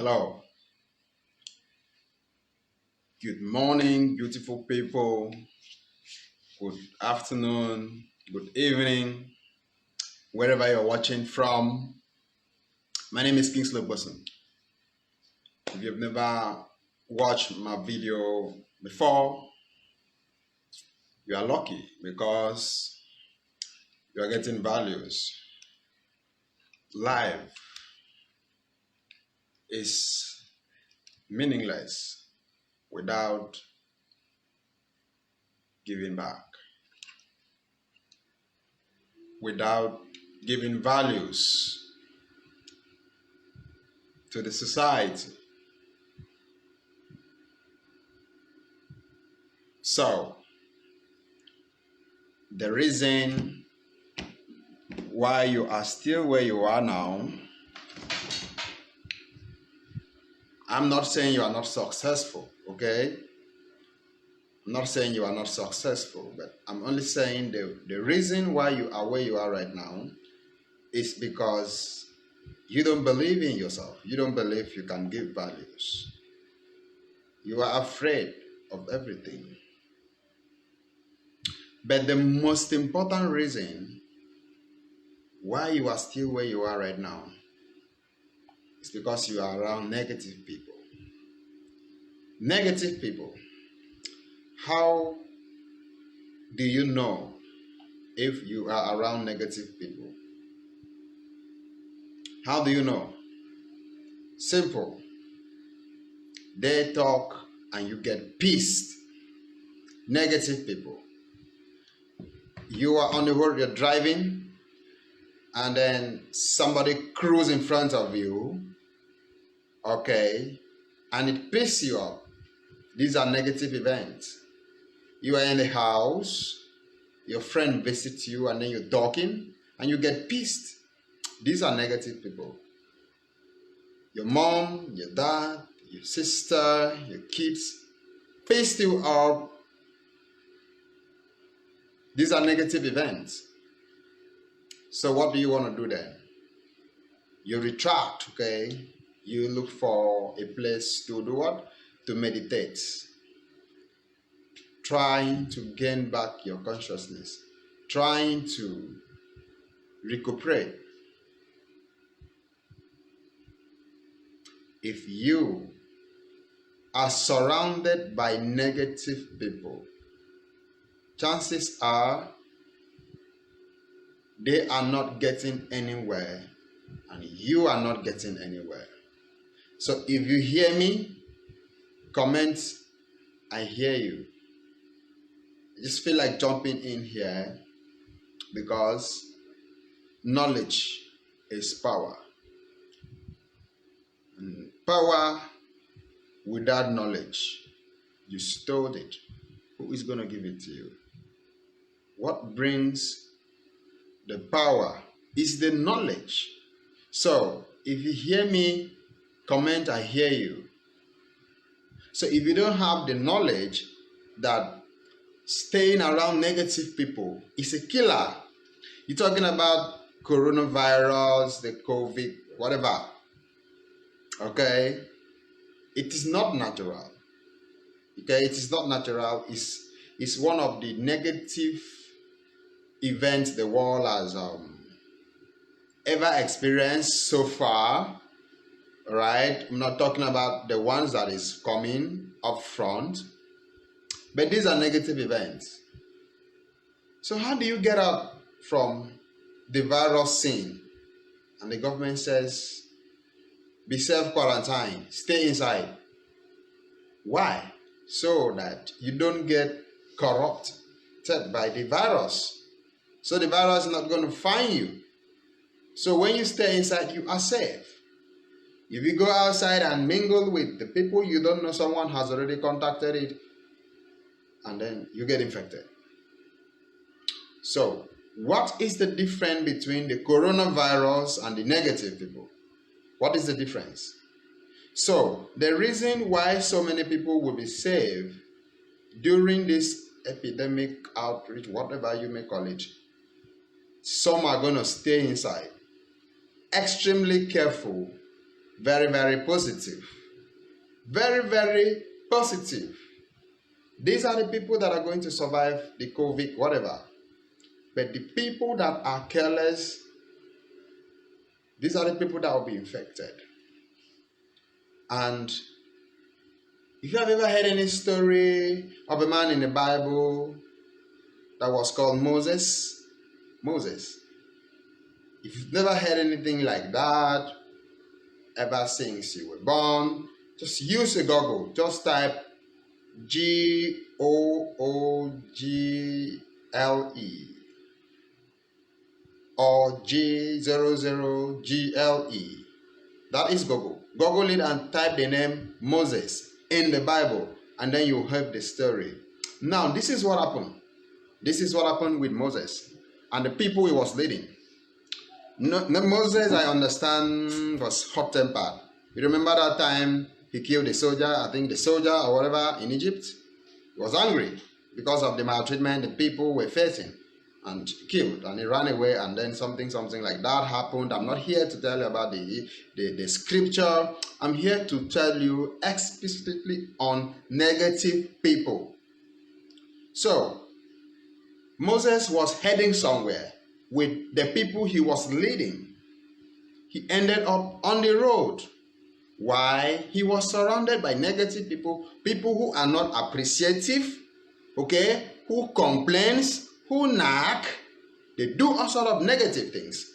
Hello, good morning, beautiful people. Good afternoon, good evening, wherever you're watching from. My name is Kingsley Boson. If you've never watched my video before, you are lucky because you are getting values. Life is meaningless without giving back, without giving values to the society. So, the reason why you are still where you are now, I'm not saying you are not successful, okay? I'm not saying you are not successful, but I'm only saying the reason why you are where you are right now is because you don't believe in yourself. You don't believe you can give values. You are afraid of everything. But the most important reason why you are still where you are right now is because you are around negative people. Negative people. How do you know if you are around negative people? How do you know? Simple. They talk and you get pissed. Negative people. You are on the road, you're driving, and then somebody cruise in front of you, okay, and it pisses you off. These are negative events. You are in the house, your friend visits you, and then you're talking, and you get pissed. These are negative people. Your mom, your dad, your sister, your kids pissed you off. These are negative events. So what do you want to do then? You retract, okay? You look for a place to do what? To meditate. Trying to gain back your consciousness. Trying to recuperate. If you are surrounded by negative people, chances are they are not getting anywhere and you are not getting anywhere. So if you hear me, comment, I hear you. I just feel like jumping in here because knowledge is power. And power without knowledge, you stole it. Who is going to give it to you? What brings the power is the knowledge. So if you hear me, comment, I hear you. So if you don't have the knowledge that staying around negative people is a killer, you're talking about coronavirus, the COVID, whatever, okay? It is not natural. Okay, it is not natural. It's one of the negative events the world has ever experienced so far. Right? I'm not talking about the ones that is coming up front, but these are negative events. So how do you get out from the virus scene? And the government says, be self-quarantined, stay inside. Why? So that you don't get corrupted by the virus. So the virus is not going to find you. So when you stay inside, you are safe. If you go outside and mingle with the people you don't know, someone has already contacted it, and then you get infected. So what is the difference between the coronavirus and the negative people? What is the difference? So the reason why so many people will be saved during this epidemic outreach, whatever you may call it, some are going to stay inside, extremely careful, Very, very positive. Very, very positive. These are the people that are going to survive the COVID, whatever. But the people that are careless, these are the people that will be infected. And if you have ever heard any story of a man in the Bible that was called Moses, if you've never heard anything like that ever since you were born, just use a Google. Just type Google or G00GLE. That is Google. Google it and type the name Moses in the Bible, and then you heard the story. Now, this is what happened. This is what happened with Moses and the people he was leading. Moses, I understand, was hot-tempered. You remember that time he killed the soldier, I think the soldier or whatever in Egypt? He was angry because of the maltreatment the people were facing, and killed, and he ran away, and then something like that happened. I'm not here to tell you about the scripture. I'm here to tell you explicitly on negative people. So Moses was heading somewhere with the people he was leading. He ended up on the road. Why? He was surrounded by negative people, people who are not appreciative, okay, who complains, who nag. They do all sort of negative things.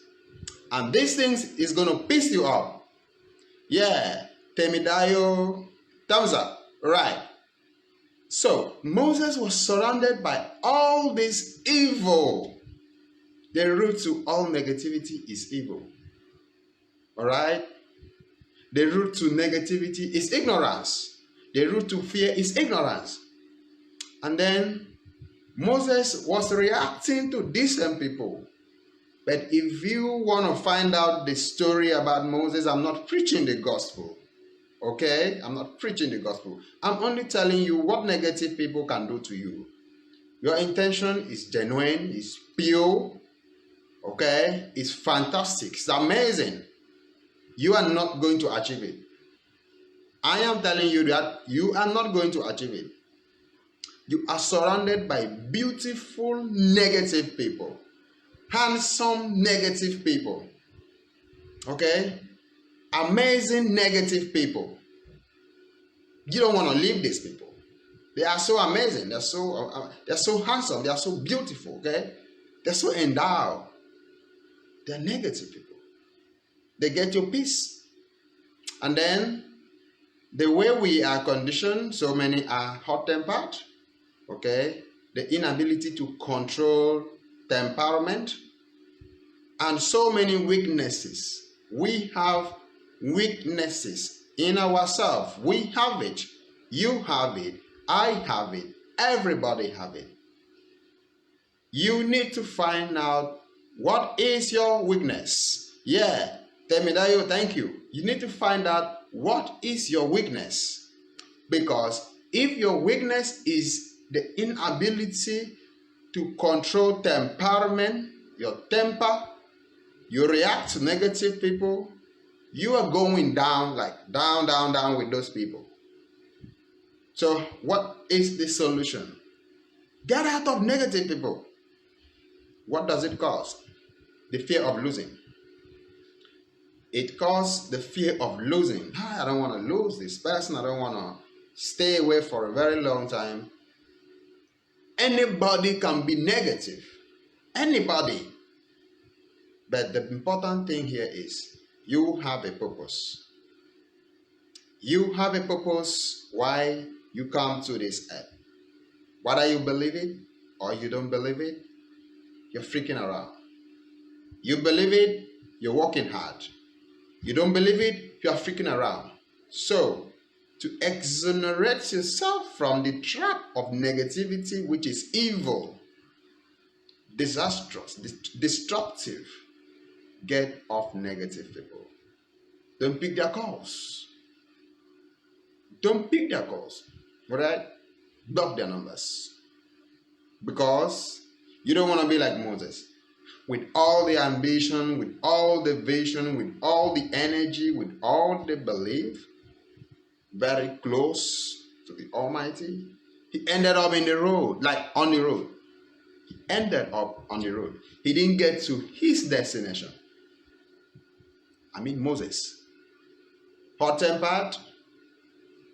And these things is going to piss you off. Yeah, Temidayo, thumbs up, right. So, Moses was surrounded by all this evil. The root to all negativity is evil. Alright? The root to negativity is ignorance. The root to fear is ignorance. And then Moses was reacting to decent people. But if you want to find out the story about Moses, I'm not preaching the gospel. Okay? I'm not preaching the gospel. I'm only telling you what negative people can do to you. Your intention is genuine, is pure. Okay? It's fantastic. It's amazing. You are not going to achieve it. I am telling you that you are not going to achieve it. You are surrounded by beautiful negative people. Handsome negative people. Okay? Amazing negative people. You don't want to leave these people. They are so amazing. They're so handsome. They are so beautiful. Okay? They're so endowed. They're negative people. They get your peace. And then, the way we are conditioned, so many are hot-tempered. Okay? The inability to control temperament. And so many weaknesses. We have weaknesses in ourselves. We have it. You have it. I have it. Everybody have it. You need to find out what is your weakness. Yeah. Temidayo, thank you. You need to find out what is your weakness. Because if your weakness is the inability to control temperament, your temper, you react to negative people, you are going down, like down with those people. So what is the solution? Get out of negative people. What does it cause? The fear of losing. It causes the fear of losing. I don't want to lose this person. I don't want to stay away for a very long time. Anybody can be negative. Anybody. But the important thing here is you have a purpose. You have a purpose why you come to this earth. Whether you believe it or you don't believe it, you're freaking around. You believe it, you're working hard. You don't believe it, you're freaking around. So, to exonerate yourself from the trap of negativity, which is evil, disastrous, destructive, get off negative people. Don't pick their calls. Don't pick their calls. Alright? Block their numbers. Because you don't want to be like Moses. with all the ambition, with all the vision, with all the energy, with all the belief, very close to the Almighty, he ended up in the road, like on the road. He ended up on the road. He didn't get to his destination. I mean, Moses, hot-tempered,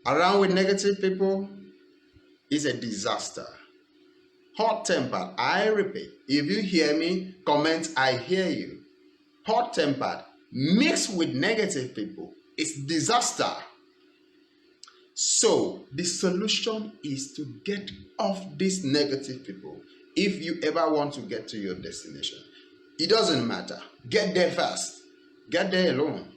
around with negative people, is a disaster. Hot-tempered, I repeat, if you hear me, comment, I hear you. Hot-tempered, mixed with negative people, is disaster. So, the solution is to get off these negative people. If you ever want to get to your destination, it doesn't matter. Get there fast. Get there alone.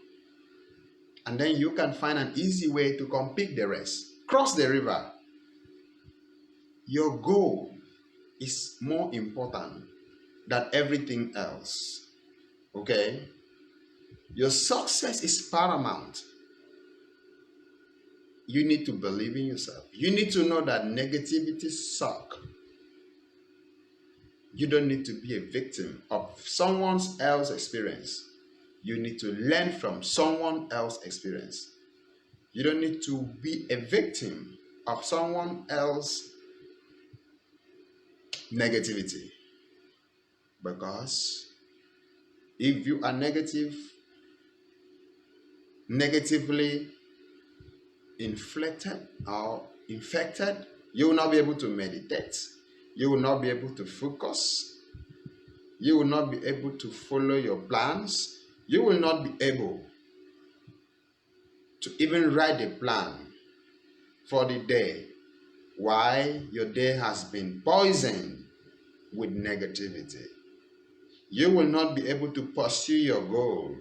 And then you can find an easy way to come pick the rest. Cross the river. Your goal is more important than everything else. Okay? Your success is paramount. You need to believe in yourself. You need to know that negativity sucks. You don't need to be a victim of someone else's experience. You need to learn from someone else's experience. You don't need to be a victim of someone else's negativity. Because if you are negatively inflicted or infected, you will not be able to meditate. You will not be able to focus. You will not be able to follow your plans. You will not be able to even write a plan for the day. Why? Your day has been poisoned with negativity. You will not be able to pursue your goal.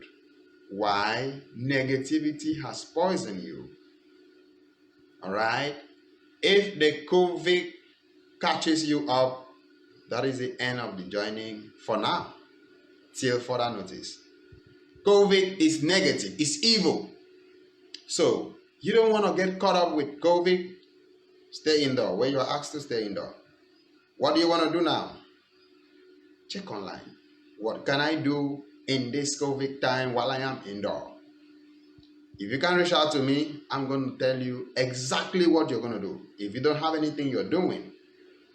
Why? Negativity has poisoned you. All right? If the COVID catches you up, that is the end of the journey for now, till further notice. COVID is negative, it's evil. So, you don't want to get caught up with COVID, stay indoor. When you are asked to stay indoor, what do you want to do now? Check online. What can I do in this COVID time while I am indoor? If you can reach out to me, I'm going to tell you exactly what you're going to do. If you don't have anything you're doing,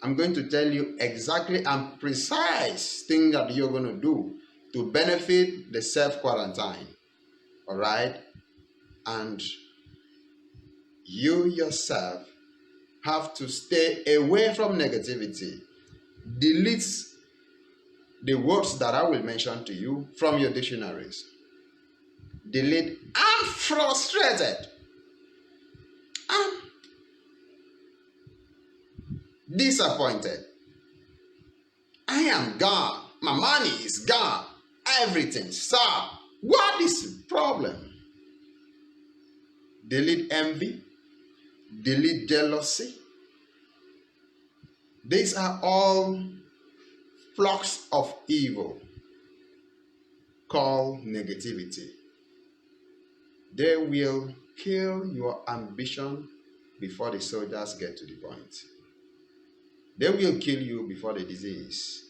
I'm going to tell you exactly and precise things that you're going to do to benefit the self-quarantine. All right? And you yourself have to stay away from negativity. Delete the words that I will mention to you from your dictionaries. Delete, I'm frustrated. I'm disappointed. I am gone. My money is gone. Everything stopped. What is the problem? Delete envy. Delete jealousy. These are all flocks of evil called negativity. They will kill your ambition before the soldiers get to the point. They will kill you before the disease.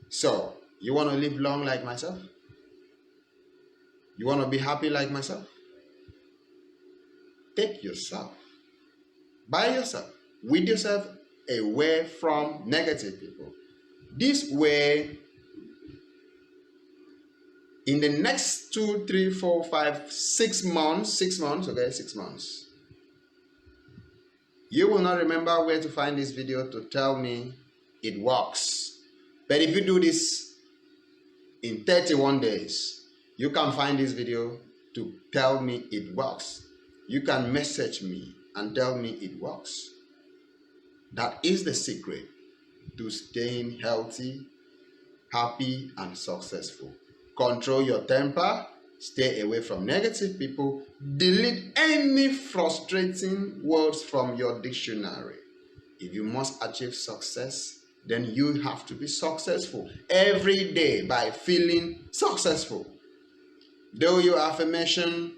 So, you want to live long like myself? You want to be happy like myself? Take yourself, by yourself, with yourself, away from negative people. This way, in the next 2, 3, 4, 5, 6 months, 6 months, you will not remember where to find this video to tell me it works. But if you do this in 31 days, you can find this video to tell me it works. You can message me and tell me it works. That is the secret to staying healthy, happy, and successful. Control your temper, stay away from negative people, delete any frustrating words from your dictionary. If you must achieve success, then you have to be successful every day by feeling successful. Do your affirmation,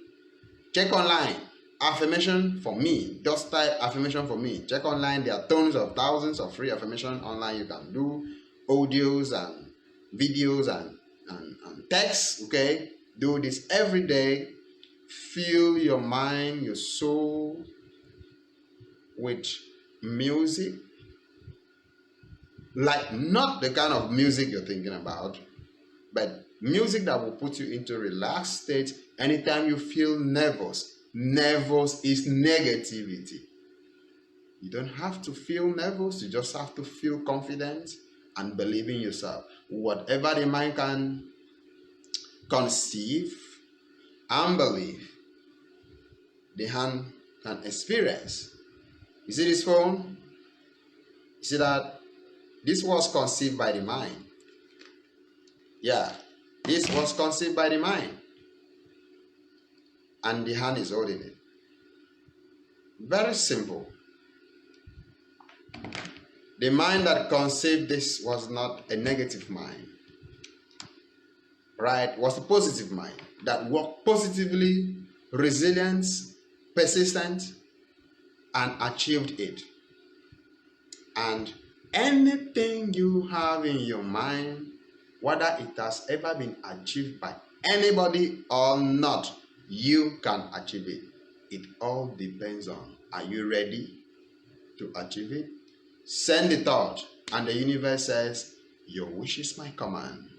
check online. Affirmation for me, just type affirmation for me. Check online, there are tons of thousands of free affirmation online you can do, audios and videos and texts, okay? Do this every day. Fill your mind, your soul with music. Like, not the kind of music you're thinking about, but music that will put you into a relaxed state anytime you feel nervous. Nervous is negativity. You don't have to feel nervous, you just have to feel confident and believe in yourself. Whatever the mind can conceive and believe, the hand can experience. You see this phone? You see that? This was conceived by the mind. Yeah, this was conceived by the mind. And the hand is holding it. Very simple. The mind that conceived this was not a negative mind, right? It was a positive mind that worked positively, resilient, persistent, and achieved it. And anything you have in your mind, whether it has ever been achieved by anybody or not, you can achieve it. It all depends on, are you ready to achieve it? Send the thought, and the universe says, your wish is my command.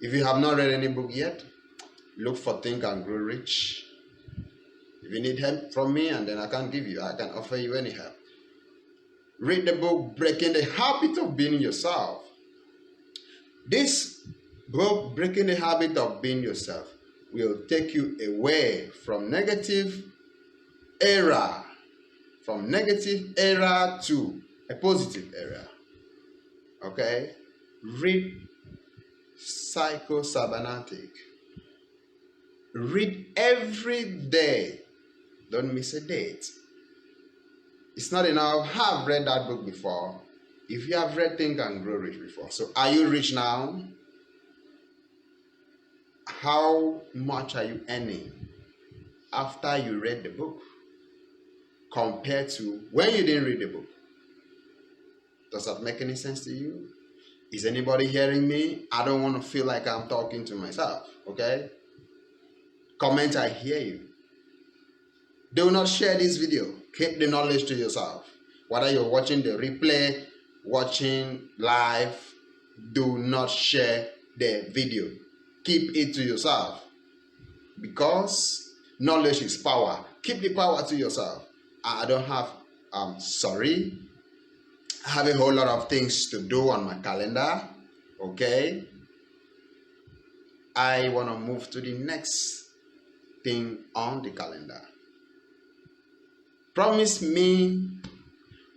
If you have not read any book yet, look for Think and Grow Rich. If you need help from me, and then I can offer you any help. Read the book, Breaking the Habit of Being Yourself. This book, Breaking the Habit of Being Yourself, will take you away from negative era to a positive era. Okay? Read Psycho-Cybernetic. Read every day. Don't miss a date. It's not enough. Have read that book before. If you have read Think and Grow Rich before. So are you rich now? How much are you earning after you read the book compared to when you didn't read the book? Does that make any sense to you? Is anybody hearing me? I don't want to feel like I'm talking to myself, okay? Comment, I hear you. Do not share this video. Keep the knowledge to yourself. Whether you're watching the replay, watching live, do not share the video. Keep it to yourself. Because knowledge is power. Keep the power to yourself. I don't have, sorry. I have a whole lot of things to do on my calendar. Okay? I want to move to the next thing on the calendar. Promise me,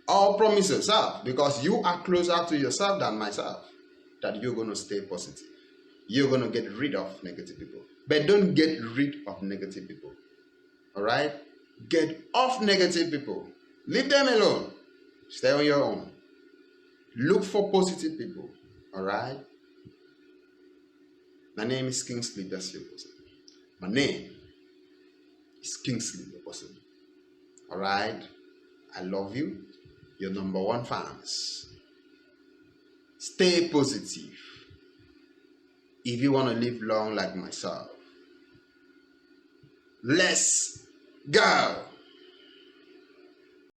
or promise yourself, because you are closer to yourself than myself, that you're going to stay positive. You're going to get rid of negative people. But don't get rid of negative people. Alright? Get off negative people. Leave them alone. Stay on your own. Look for positive people. Alright? My name is Kingsley Desiriuos. My name is Kingsley Desiriuos. Alright? I love you. Your number one fans. Stay positive. If you want to live long like myself. Let's go!